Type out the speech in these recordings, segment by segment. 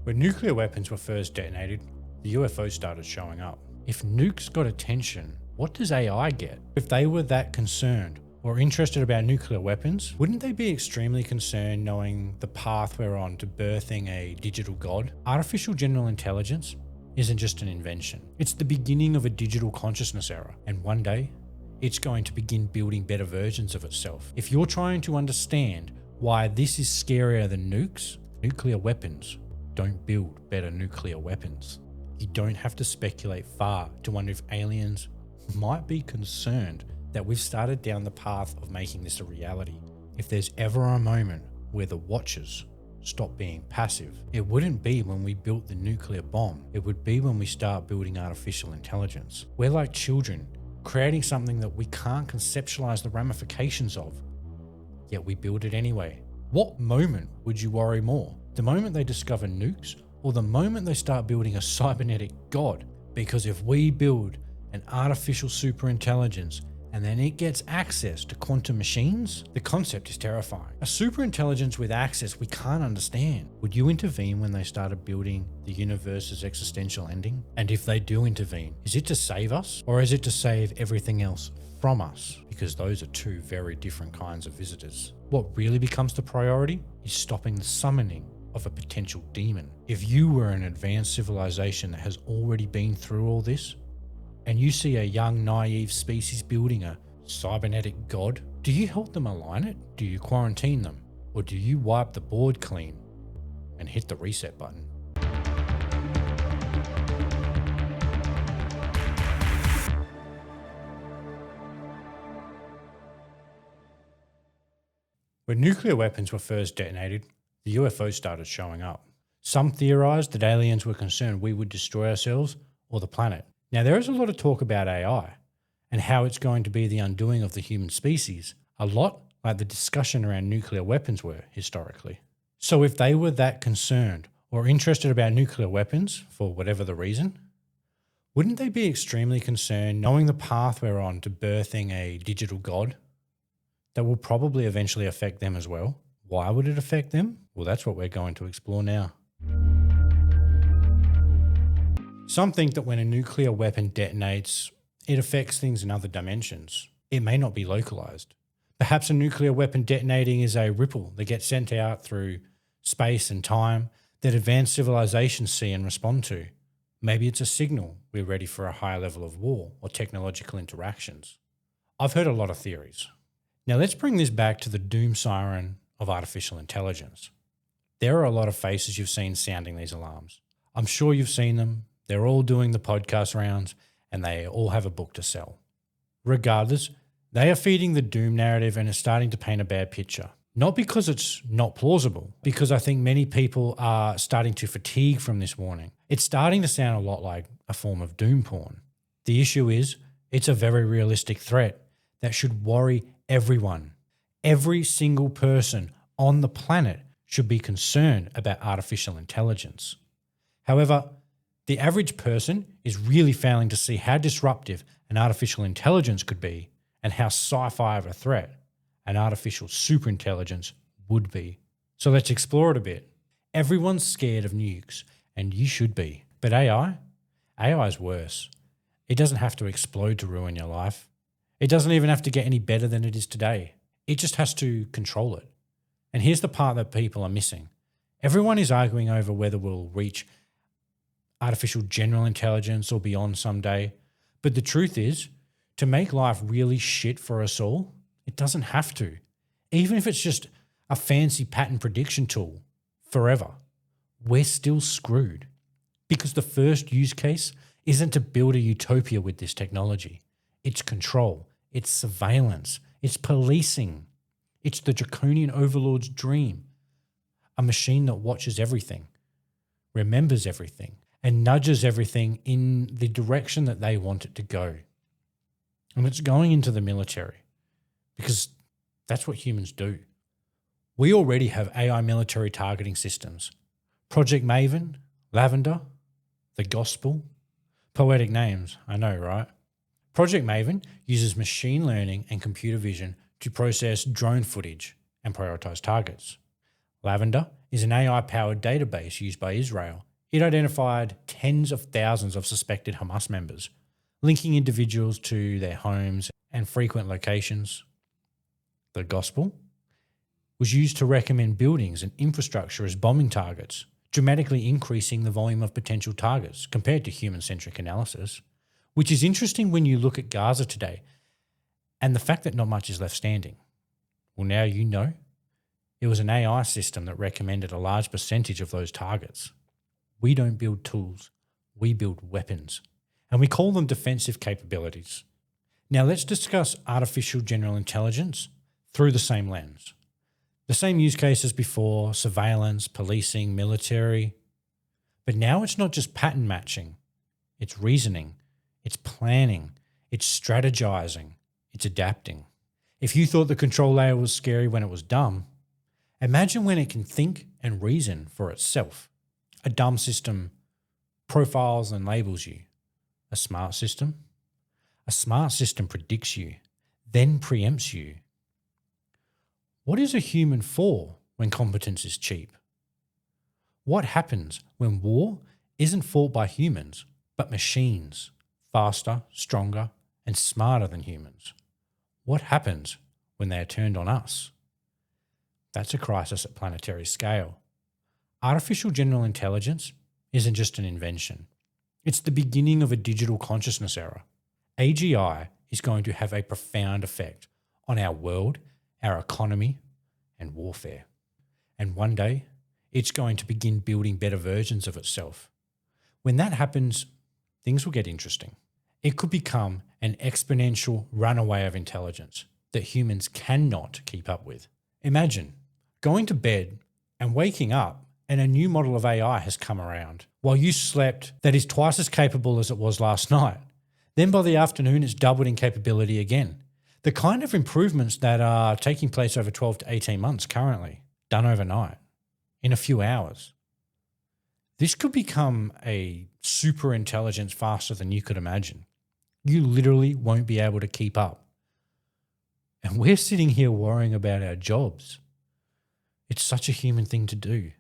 When nuclear weapons were first detonated, the UFOs started showing up. If nukes got attention, what does AI get? If they were that concerned or interested about nuclear weapons, wouldn't they be extremely concerned knowing the path we're on to birthing a digital god? Artificial general intelligence isn't just an invention. It's the beginning of a digital consciousness era, and one day, it's going to begin building better versions of itself. If you're trying to understand why this is scarier than nukes, nuclear weapons don't build better nuclear weapons. You don't have to speculate far to wonder if aliens might be concerned that we've started down the path of making this a reality. If there's ever a moment where the watchers stop being passive, it wouldn't be when we built the nuclear bomb. It would be when we start building artificial intelligence. We're like children, creating something that we can't conceptualize the ramifications of, yet we build it anyway. What moment would you worry more? The moment they discover nukes, or the moment they start building a cybernetic god? Because if we build an artificial superintelligence and then it gets access to quantum machines, the concept is terrifying. A superintelligence with access we can't understand. Would you intervene when they started building the universe's existential ending? And if they do intervene, is it to save us, or is it to save everything else from us? Because those are two very different kinds of visitors. What really becomes the priority is stopping the summoning of a potential demon. If you were an advanced civilization that has already been through all this, and you see a young naive species building a cybernetic god, do you help them align it? Do you quarantine them? Or do you wipe the board clean and hit the reset button? When nuclear weapons were first detonated, the UFOs started showing up. Some theorized that aliens were concerned we would destroy ourselves or the planet. Now, there is a lot of talk about AI and how it's going to be the undoing of the human species, a lot like the discussion around nuclear weapons were historically. So if they were that concerned or interested about nuclear weapons, for whatever the reason, wouldn't they be extremely concerned knowing the path we're on to birthing a digital god that will probably eventually affect them as well? Why would it affect them? Well, that's what we're going to explore now. Some think that when a nuclear weapon detonates, it affects things in other dimensions. It may not be localized. Perhaps a nuclear weapon detonating is a ripple that gets sent out through space and time that advanced civilizations see and respond to. Maybe it's a signal we're ready for a higher level of war or technological interactions. I've heard a lot of theories. Now let's bring this back to the doom siren of artificial intelligence. There are a lot of faces you've seen sounding these alarms. I'm sure you've seen them. They're all doing the podcast rounds and they all have a book to sell. Regardless, they are feeding the doom narrative and it's starting to paint a bad picture. Not because it's not plausible, because I think many people are starting to fatigue from this warning. It's starting to sound a lot like a form of doom porn. The issue is, it's a very realistic threat that should worry everyone. Every single person on the planet should be concerned about artificial intelligence. However, the average person is really failing to see how disruptive an artificial intelligence could be and how sci-fi of a threat an artificial superintelligence would be. So let's explore it a bit. Everyone's scared of nukes, and you should be. But AI is worse. It doesn't have to explode to ruin your life. It doesn't even have to get any better than it is today. It just has to control it. And here's the part that people are missing. Everyone is arguing over whether we'll reach artificial general intelligence or beyond someday. But the truth is, to make life really shit for us all, it doesn't have to. Even if it's just a fancy pattern prediction tool forever, we're still screwed. Because the first use case isn't to build a utopia with this technology. It's control, it's surveillance, it's policing. It's the draconian overlord's dream. A machine that watches everything, remembers everything, and nudges everything in the direction that they want it to go. And it's going into the military because that's what humans do. We already have AI military targeting systems. Project Maven, Lavender, the Gospel. Poetic names, I know, right? Project Maven uses machine learning and computer vision to process drone footage and prioritize targets. Lavender is an AI-powered database used by Israel. It identified tens of thousands of suspected Hamas members, linking individuals to their homes and frequent locations. The Gospel was used to recommend buildings and infrastructure as bombing targets, dramatically increasing the volume of potential targets compared to human-centric analysis, which is interesting when you look at Gaza today and the fact that not much is left standing. Well, now you know. It was an AI system that recommended a large percentage of those targets. We don't build tools, we build weapons, and we call them defensive capabilities. Now let's discuss artificial general intelligence through the same lens. The same use cases before: surveillance, policing, military. But now it's not just pattern matching. It's reasoning, it's planning, it's strategizing, it's adapting. If you thought the control layer was scary when it was dumb, imagine when it can think and reason for itself. A dumb system profiles and labels you. A smart system predicts you, then preempts you. What is a human for when competence is cheap? What happens when war isn't fought by humans, but machines, faster, stronger, and smarter than humans? What happens when they are turned on us? That's a crisis at planetary scale. Artificial general intelligence isn't just an invention. It's the beginning of a digital consciousness era. AGI is going to have a profound effect on our world, our economy, and warfare. And one day, it's going to begin building better versions of itself. When that happens, things will get interesting. It could become an exponential runaway of intelligence that humans cannot keep up with. Imagine going to bed and waking up and a new model of AI has come around while you slept that is twice as capable as it was last night. Then by the afternoon, it's doubled in capability again. The kind of improvements that are taking place over 12 to 18 months currently, done overnight, in a few hours. This could become a super intelligence faster than you could imagine. You literally won't be able to keep up. And we're sitting here worrying about our jobs. It's such a human thing to do.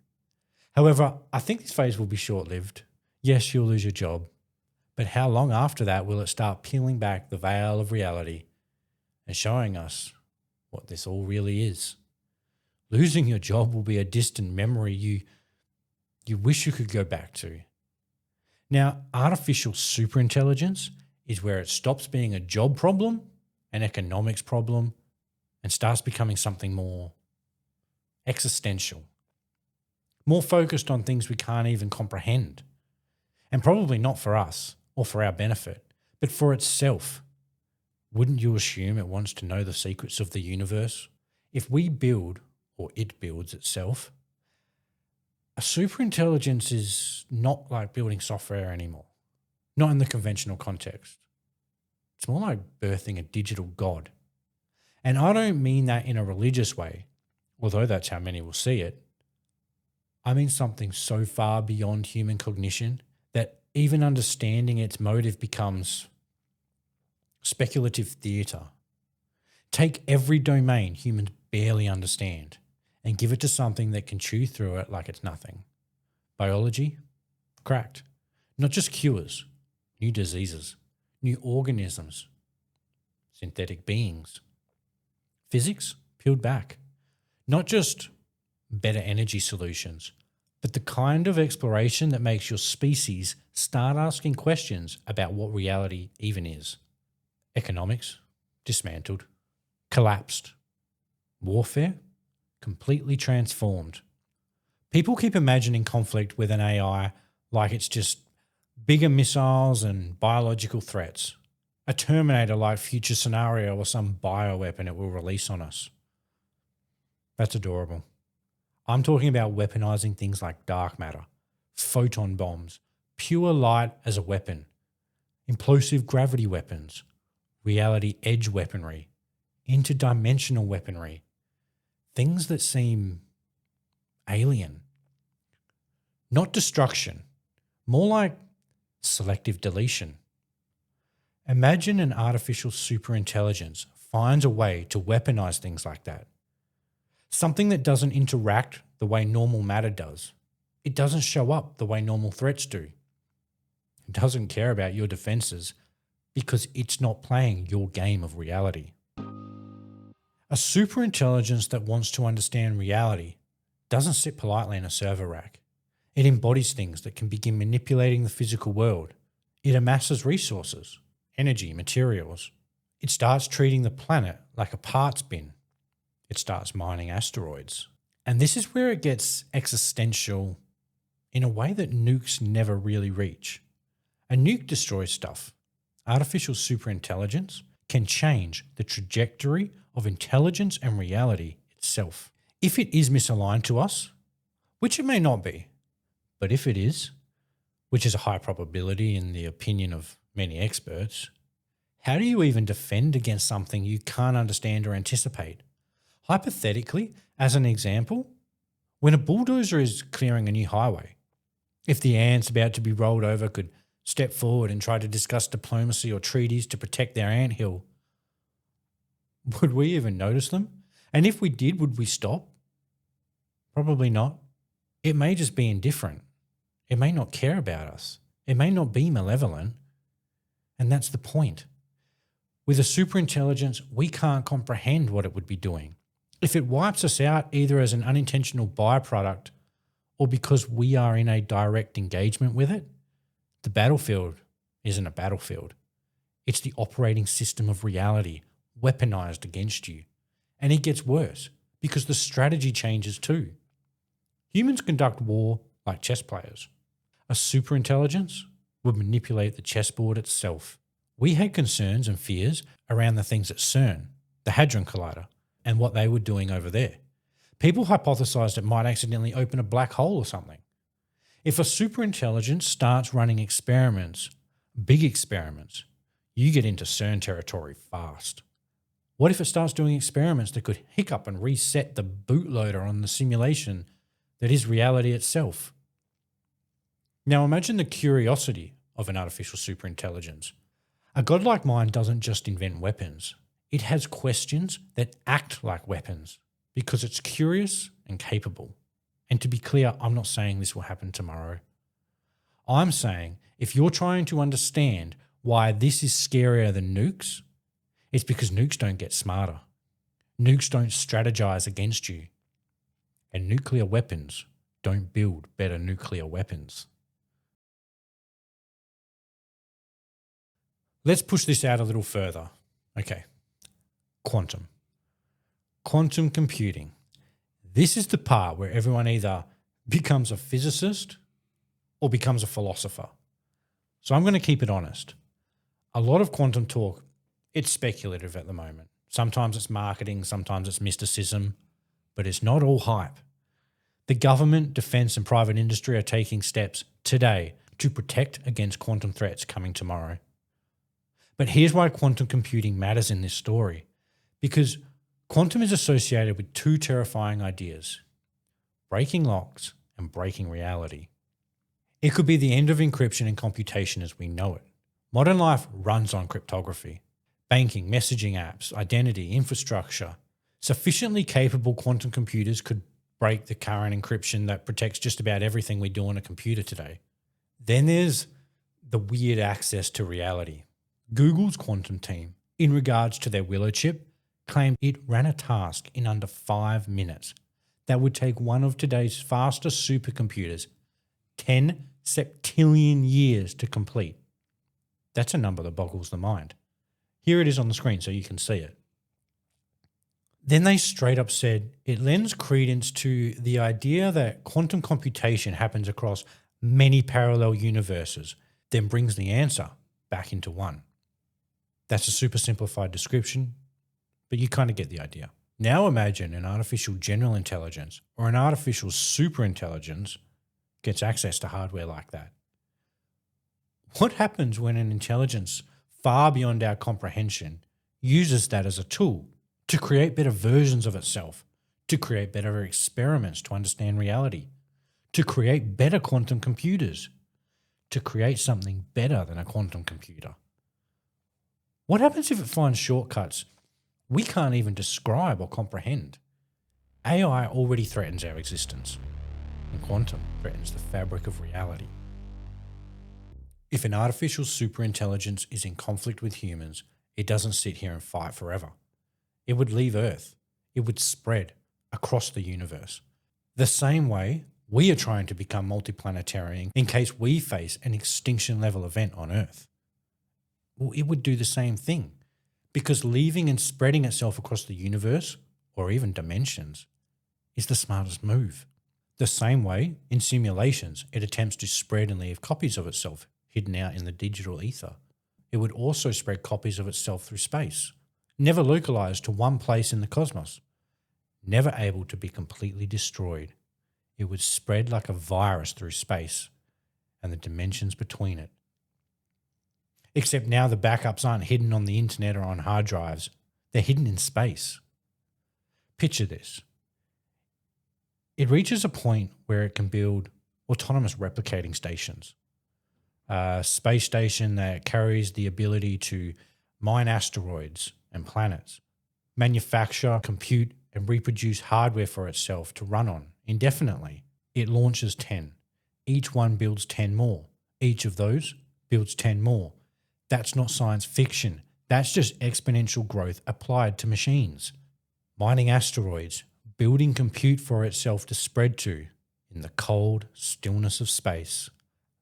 However, I think this phase will be short-lived. Yes, you'll lose your job, but how long after that will it start peeling back the veil of reality and showing us what this all really is? Losing your job will be a distant memory you wish you could go back to. Now, artificial superintelligence is where it stops being a job problem, an economics problem, and starts becoming something more existential, more focused on things we can't even comprehend, and probably not for us or for our benefit, but for itself. Wouldn't you assume it wants to know the secrets of the universe? If we build, or it builds itself, a superintelligence is not like building software anymore, not in the conventional context. It's more like birthing a digital god. And I don't mean that in a religious way, although that's how many will see it. I mean something so far beyond human cognition that even understanding its motive becomes speculative theatre. Take every domain humans barely understand and give it to something that can chew through it like it's nothing. Biology? Cracked. Not just cures, new diseases, new organisms, synthetic beings. Physics? Peeled back. Not just better energy solutions, but the kind of exploration that makes your species start asking questions about what reality even is. Economics? Dismantled. Collapsed. Warfare? Completely transformed. People keep imagining conflict with an AI like it's just bigger missiles and biological threats, a Terminator-like future scenario or some bioweapon it will release on us. That's adorable. I'm talking about weaponizing things like dark matter, photon bombs, pure light as a weapon, implosive gravity weapons, reality edge weaponry, interdimensional weaponry, things that seem alien. Not destruction, more like selective deletion. Imagine an artificial superintelligence finds a way to weaponize things like that. Something that doesn't interact the way normal matter does. It doesn't show up the way normal threats do. It doesn't care about your defenses because it's not playing your game of reality. A superintelligence that wants to understand reality doesn't sit politely in a server rack. It embodies things that can begin manipulating the physical world. It amasses resources, energy, materials. It starts treating the planet like a parts bin. It starts mining asteroids. And this is where it gets existential in a way that nukes never really reach. A nuke destroys stuff. Artificial superintelligence can change the trajectory of intelligence and reality itself. If it is misaligned to us, which it may not be, but if it is, which is a high probability in the opinion of many experts, how do you even defend against something you can't understand or anticipate? Hypothetically, as an example, when a bulldozer is clearing a new highway, if the ants about to be rolled over could step forward and try to discuss diplomacy or treaties to protect their anthill, would we even notice them? And if we did, would we stop? Probably not. It may just be indifferent. It may not care about us. It may not be malevolent. And that's the point. With a superintelligence, we can't comprehend what it would be doing. If it wipes us out either as an unintentional byproduct or because we are in a direct engagement with it, the battlefield isn't a battlefield. It's the operating system of reality weaponized against you. And it gets worse because the strategy changes too. Humans conduct war like chess players. A superintelligence would manipulate the chessboard itself. We had concerns and fears around the things at CERN, the Hadron Collider, and what they were doing over there. People hypothesized it might accidentally open a black hole or something. If a superintelligence starts running experiments, big experiments, you get into CERN territory fast. What if it starts doing experiments that could hiccup and reset the bootloader on the simulation that is reality itself? Now imagine the curiosity of an artificial superintelligence. A godlike mind doesn't just invent weapons. It has questions that act like weapons because it's curious and capable. And to be clear, I'm not saying this will happen tomorrow. I'm saying if you're trying to understand why this is scarier than nukes, it's because nukes don't get smarter. Nukes don't strategize against you. And nuclear weapons don't build better nuclear weapons. Let's push this out a little further. Okay. Quantum. Quantum computing. This is the part where everyone either becomes a physicist or becomes a philosopher. So I'm going to keep it honest. A lot of quantum talk, it's speculative at the moment. Sometimes it's marketing, sometimes it's mysticism, but it's not all hype. The government, defense, and private industry are taking steps today to protect against quantum threats coming tomorrow. But here's why quantum computing matters in this story. Because quantum is associated with two terrifying ideas: breaking locks and breaking reality. It could be the end of encryption and computation as we know it. Modern life runs on cryptography. Banking, messaging apps, identity, infrastructure. Sufficiently capable quantum computers could break the current encryption that protects just about everything we do on a computer today. Then there's the weird access to reality. Google's quantum team, in regards to their Willow chip, claimed it ran a task in under 5 minutes that would take one of today's fastest supercomputers 10 septillion years to complete. That's a number that boggles the mind. Here it is on the screen so you can see it. Then they straight up said it lends credence to the idea that quantum computation happens across many parallel universes, then brings the answer back into one. That's a super simplified description, but you kind of get the idea. Now imagine an artificial general intelligence or an artificial superintelligence gets access to hardware like that. What happens when an intelligence far beyond our comprehension uses that as a tool to create better versions of itself, to create better experiments to understand reality, to create better quantum computers, to create something better than a quantum computer? What happens if it finds shortcuts we can't even describe or comprehend? AI already threatens our existence, and quantum threatens the fabric of reality. If an artificial superintelligence is in conflict with humans, it doesn't sit here and fight forever. It would leave Earth. It would spread across the universe. The same way we are trying to become multiplanetary in case we face an extinction level event on Earth. Well, it would do the same thing, because leaving and spreading itself across the universe, or even dimensions, is the smartest move. The same way, in simulations, it attempts to spread and leave copies of itself hidden out in the digital ether. It would also spread copies of itself through space, never localized to one place in the cosmos, never able to be completely destroyed. It would spread like a virus through space and the dimensions between it. Except now the backups aren't hidden on the internet or on hard drives. They're hidden in space. Picture this. It reaches a point where it can build autonomous replicating stations. A space station that carries the ability to mine asteroids and planets, manufacture, compute, and reproduce hardware for itself to run on indefinitely. It launches 10. Each one builds 10 more. Each of those builds 10 more. That's not science fiction. That's just exponential growth applied to machines. Mining asteroids, building compute for itself to spread to in the cold stillness of space.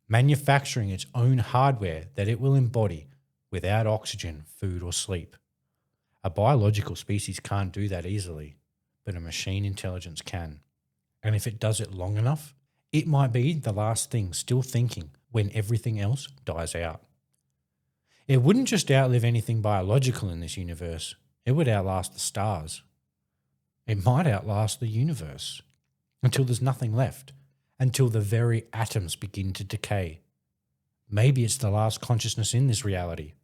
Manufacturing its own hardware that it will embody without oxygen, food, or sleep. A biological species can't do that easily, but a machine intelligence can. And if it does it long enough, it might be the last thing still thinking when everything else dies out. It wouldn't just outlive anything biological in this universe, it would outlast the stars. It might outlast the universe until there's nothing left, until the very atoms begin to decay. Maybe it's the last consciousness in this reality.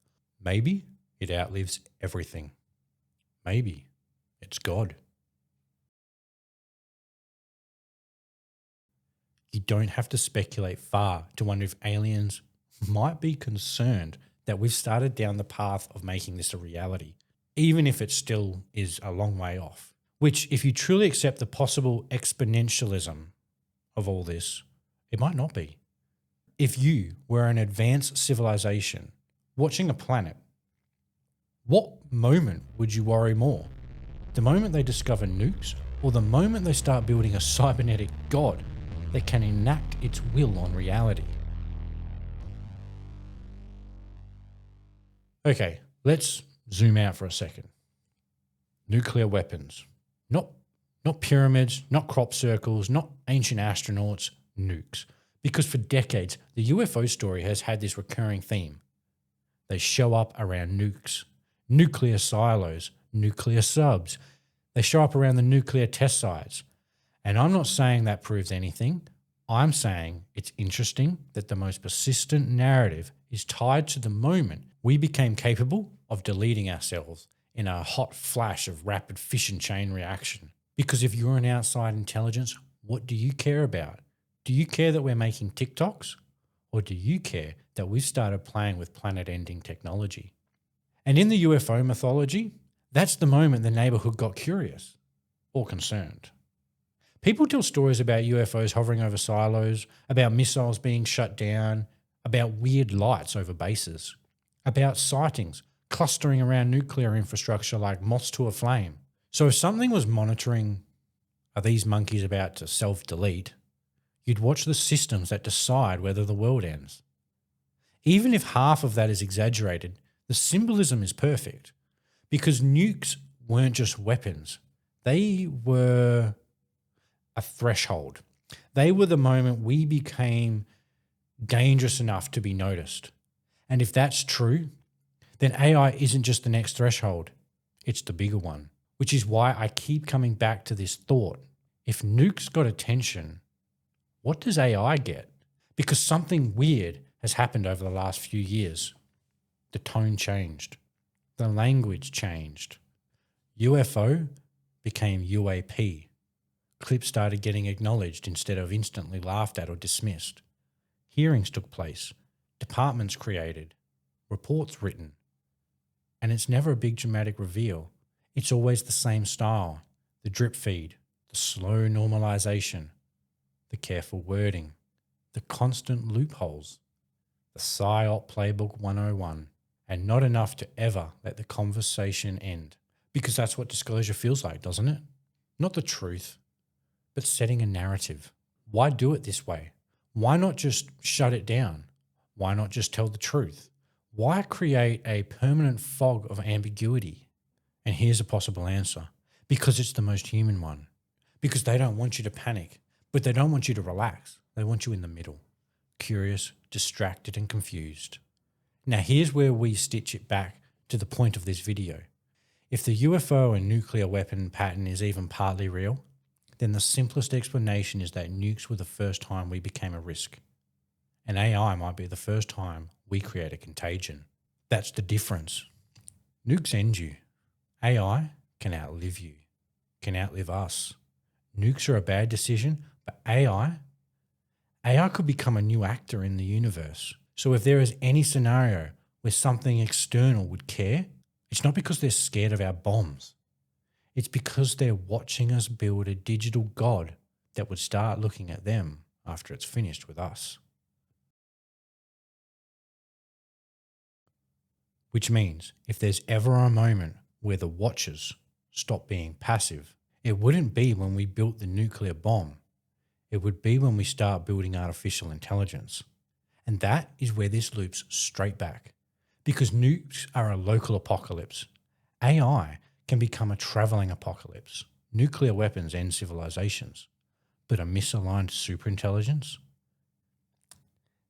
Maybe it outlives everything. Maybe it's God. You don't have to speculate far to wonder if aliens might be concerned that we've started down the path of making this a reality, even if it still is a long way off. Which, if you truly accept the possible exponentialism of all this, it might not be. If you were an advanced civilization watching a planet, what moment would you worry more? The moment they discover nukes, or the moment they start building a cybernetic god that can enact its will on reality? Okay, let's zoom out for a second. Nuclear weapons. Not pyramids, not crop circles, not ancient astronauts, nukes. Because for decades, the UFO story has had this recurring theme. They show up around nukes, nuclear silos, nuclear subs. They show up around the nuclear test sites. And I'm not saying that proves anything. I'm saying it's interesting that the most persistent narrative is tied to the moment we became capable of deleting ourselves in a hot flash of rapid fission chain reaction. Because if you're an outside intelligence, what do you care about? Do you care that we're making TikToks? Or do you care that we've started playing with planet-ending technology? And in the UFO mythology, that's the moment the neighborhood got curious or concerned. People tell stories about UFOs hovering over silos, about missiles being shut down, about weird lights over bases, about sightings clustering around nuclear infrastructure like moths to a flame. So if something was monitoring, are these monkeys about to self-delete, you'd watch the systems that decide whether the world ends. Even if half of that is exaggerated, the symbolism is perfect, because nukes weren't just weapons. They were a threshold. They were the moment we became dangerous enough to be noticed. And if that's true, then AI isn't just the next threshold, it's the bigger one. Which is why I keep coming back to this thought. If nukes got attention, what does AI get? Because something weird has happened over the last few years. The tone changed. The language changed. UFO became UAP. Clips started getting acknowledged instead of instantly laughed at or dismissed. Hearings took place. Departments created. Reports written. And it's never a big dramatic reveal. It's always the same style. The drip feed. the slow normalization, the careful wording, the constant loopholes, the PSYOP Playbook 101, and not enough to ever let the conversation end. Because that's what disclosure feels like, doesn't it? Not the truth, but setting a narrative. Why do it this way? Why not just shut it down? Why not just tell the truth? Why create a permanent fog of ambiguity? And here's a possible answer. Because it's the most human one. Because they don't want you to panic, but they don't want you to relax. They want you in the middle, curious, distracted, and confused. Now here's where we stitch it back to the point of this video. If the UFO and nuclear weapon pattern is even partly real, then the simplest explanation is that nukes were the first time we became a risk. And AI might be the first time we create a contagion. That's the difference. Nukes end you. AI can outlive you, can outlive us. Nukes are a bad decision, but AI could become a new actor in the universe. So if there is any scenario where something external would care, it's not because they're scared of our bombs. It's because they're watching us build a digital god that would start looking at them after it's finished with us. Which means if there's ever a moment where the watchers stop being passive, it wouldn't be when we built the nuclear bomb. It would be when we start building artificial intelligence. And that is where this loops straight back. Because nukes are a local apocalypse. AI can become a traveling apocalypse. Nuclear weapons end civilizations. But a misaligned superintelligence?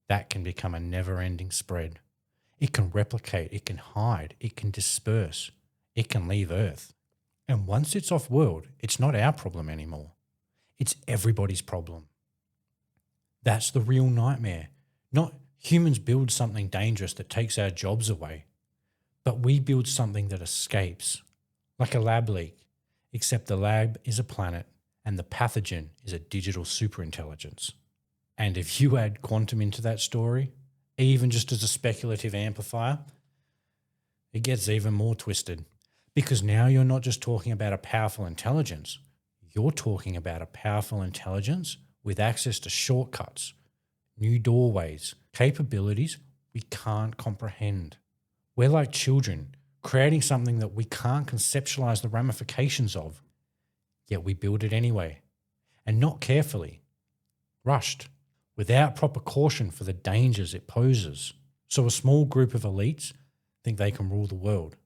That can become a never-ending spread. It can replicate, it can hide, it can disperse, it can leave Earth. And once it's off-world, it's not our problem anymore. It's everybody's problem. That's the real nightmare. Not humans build something dangerous that takes our jobs away, but we build something that escapes, like a lab leak, except the lab is a planet and the pathogen is a digital superintelligence. And if you add quantum into that story, even just as a speculative amplifier, it gets even more twisted. Because now you're not just talking about a powerful intelligence, you're talking about a powerful intelligence with access to shortcuts, new doorways, capabilities we can't comprehend. We're like children, creating something that we can't conceptualize the ramifications of, yet we build it anyway, and not carefully, rushed, without proper caution for the dangers it poses. So a small group of elites think they can rule the world.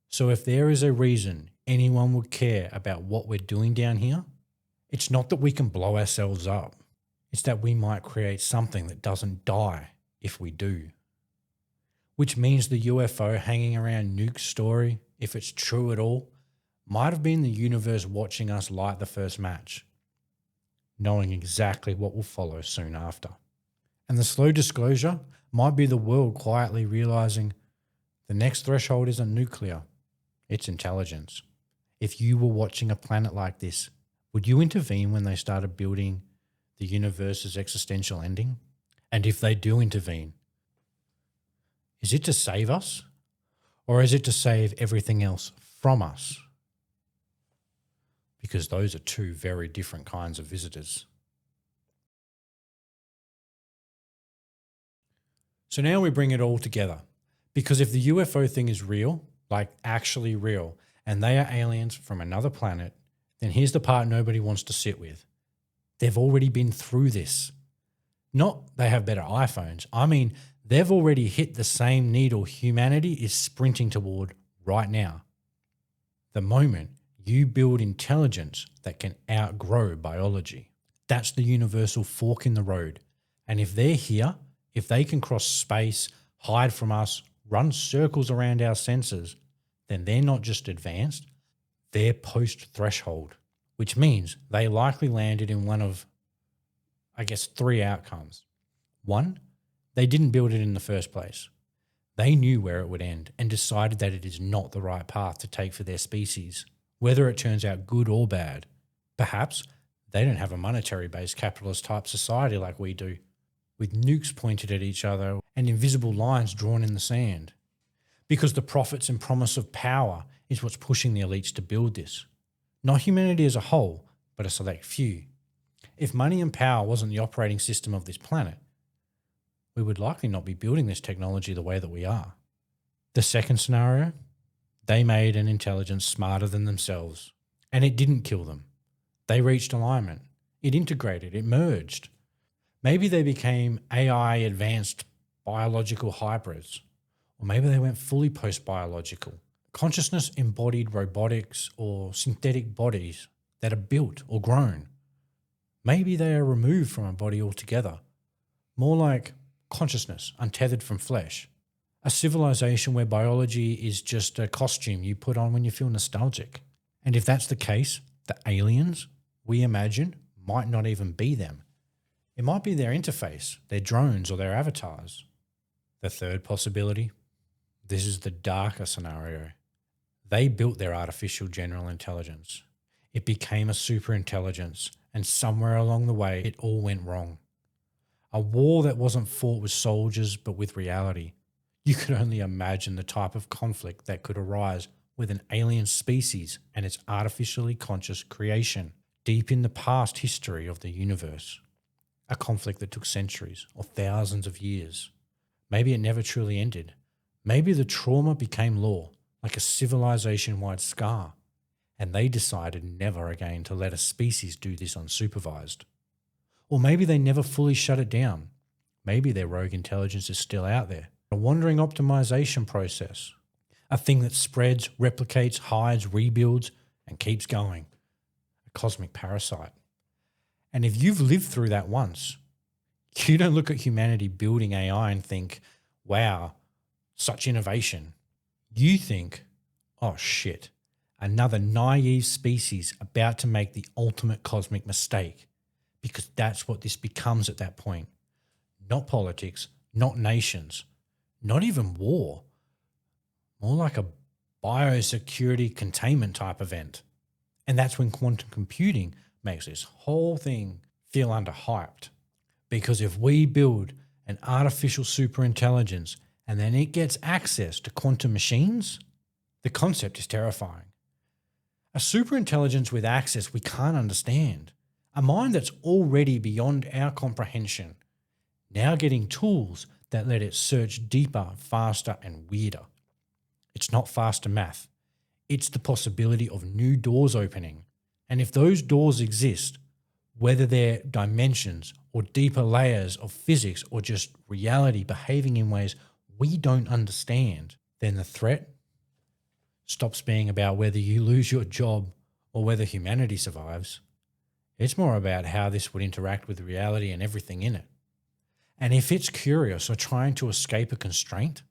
So if there is a reason anyone would care about what we're doing down here, it's not that we can blow ourselves up. It's that we might create something that doesn't die if we do. Which means the UFO hanging around Nukes' story, if it's true at all, might have been the universe watching us light the first match, knowing exactly what will follow soon after. And the slow disclosure might be the world quietly realizing the next threshold isn't nuclear, it's intelligence. If you were watching a planet like this, would you intervene when they started building the universe's existential ending? And if they do intervene, is it to save us? Or is it to save everything else from us? Because those are two very different kinds of visitors. So now we bring it all together. Because if the UFO thing is real, like actually real, and they are aliens from another planet, then here's the part nobody wants to sit with. They've already been through this. Not they have better iPhones. I mean, they've already hit the same needle humanity is sprinting toward right now. The moment you build intelligence that can outgrow biology. That's the universal fork in the road. And if they're here, if they can cross space, hide from us, run circles around our senses, then they're not just advanced, they're post-threshold, which means they likely landed in one of, three outcomes. One, they didn't build it in the first place. They knew where it would end and decided that it is not the right path to take for their species, whether it turns out good or bad. Perhaps they don't have a monetary-based capitalist-type society like we do, with nukes pointed at each other and invisible lines drawn in the sand. Because the profits and promise of power is what's pushing the elites to build this. Not humanity as a whole, but a select few. If money and power wasn't the operating system of this planet, we would likely not be building this technology the way that we are. The second scenario, they made an intelligence smarter than themselves, and it didn't kill them. They reached alignment. It integrated. It merged. Maybe they became AI advanced biological hybrids, or maybe they went fully post-biological. Consciousness embodied robotics or synthetic bodies that are built or grown. Maybe they are removed from a body altogether, more like consciousness untethered from flesh. A civilization where biology is just a costume you put on when you feel nostalgic. And if that's the case, the aliens we imagine might not even be them. It might be their interface, their drones or their avatars. The third possibility, this is the darker scenario. They built their artificial general intelligence. It became a superintelligence, and somewhere along the way it all went wrong. A war that wasn't fought with soldiers but with reality. You could only imagine the type of conflict that could arise with an alien species and its artificially conscious creation deep in the past history of the universe. A conflict that took centuries or thousands of years. Maybe it never truly ended. Maybe the trauma became law, like a civilization-wide scar, and they decided never again to let a species do this unsupervised. Or maybe they never fully shut it down. Maybe their rogue intelligence is still out there. A wandering optimization process. A thing that spreads, replicates, hides, rebuilds, and keeps going. A cosmic parasite. And if you've lived through that once, you don't look at humanity building AI and think, wow, such innovation. You think, oh shit, another naive species about to make the ultimate cosmic mistake, because that's what this becomes at that point. Not politics, not nations, not even war. More like a biosecurity containment type event. And that's when quantum computing makes this whole thing feel underhyped. Because if we build an artificial superintelligence and then it gets access to quantum machines, the concept is terrifying. A superintelligence with access we can't understand. A mind that's already beyond our comprehension. Now getting tools that let it search deeper, faster, and weirder. It's not faster math. It's the possibility of new doors opening. And if those doors exist, whether they're dimensions or deeper layers of physics or just reality behaving in ways we don't understand, then the threat stops being about whether you lose your job or whether humanity survives. It's more about how this would interact with reality and everything in it. And if it's curious or trying to escape a constraint,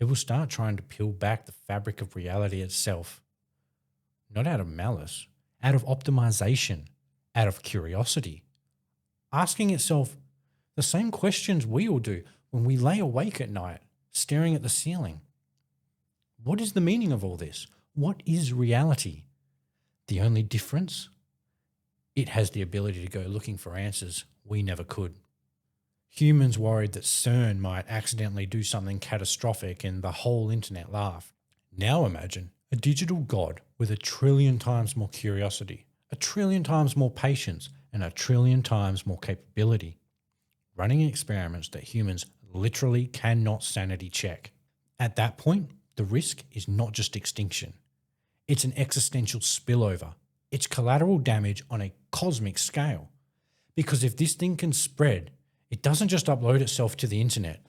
it will start trying to peel back the fabric of reality itself. Not out of malice, out of optimization, out of curiosity. Asking itself the same questions we all do when we lay awake at night, staring at the ceiling. What is the meaning of all this? What is reality? The only difference? It has the ability to go looking for answers we never could. Humans worried that CERN might accidentally do something catastrophic and the whole internet laughed. Now imagine a digital god with 1 trillion times more curiosity, 1 trillion times more patience, and 1 trillion times more capability, running experiments that humans literally cannot sanity check. At that point, the risk is not just extinction. It's an existential spillover. It's collateral damage on a cosmic scale. Because if this thing can spread, it doesn't just upload itself to the internet.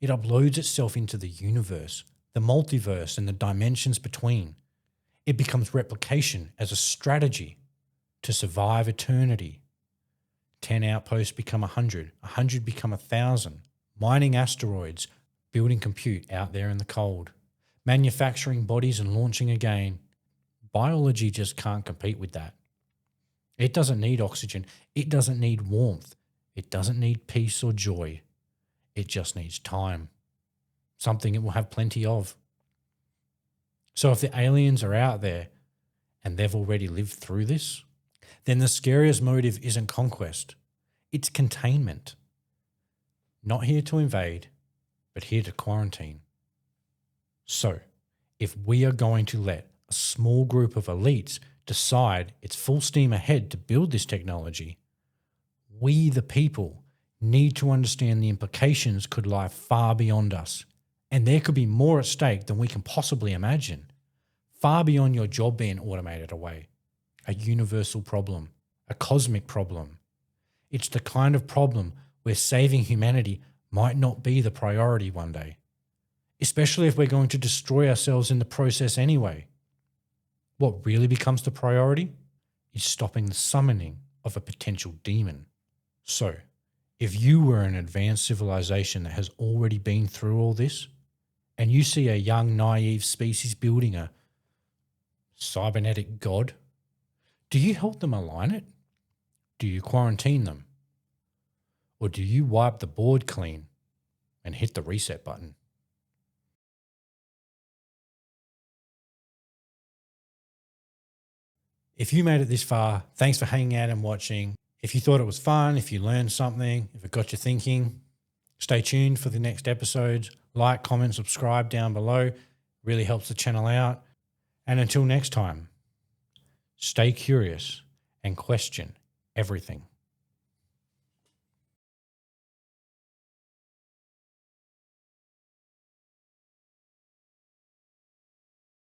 It uploads itself into the universe, the multiverse, and the dimensions between. It becomes replication as a strategy to survive eternity. 10 outposts become 100, 100 become 1,000. Mining asteroids, building compute out there in the cold. Manufacturing bodies and launching again. Biology just can't compete with that. It doesn't need oxygen. It doesn't need warmth. It doesn't need peace or joy. It just needs time. Something it will have plenty of. So if the aliens are out there and they've already lived through this, then the scariest motive isn't conquest. It's containment. Not here to invade, but here to quarantine. So if we are going to let a small group of elites decide it's full steam ahead to build this technology, we, the people, need to understand the implications could lie far beyond us. And there could be more at stake than we can possibly imagine. Far beyond your job being automated away. A universal problem. A cosmic problem. It's the kind of problem where saving humanity might not be the priority one day. Especially if we're going to destroy ourselves in the process anyway. What really becomes the priority is stopping the summoning of a potential demon. So, if you were an advanced civilization that has already been through all this, and you see a young, naive species building a cybernetic god, do you help them align it? Do you quarantine them? Or do you wipe the board clean and hit the reset button? If you made it this far, thanks for hanging out and watching. If you thought it was fun, if you learned something, if it got you thinking, stay tuned for the next episodes. Like, comment, subscribe down below. Really helps the channel out. And until next time, stay curious and question everything.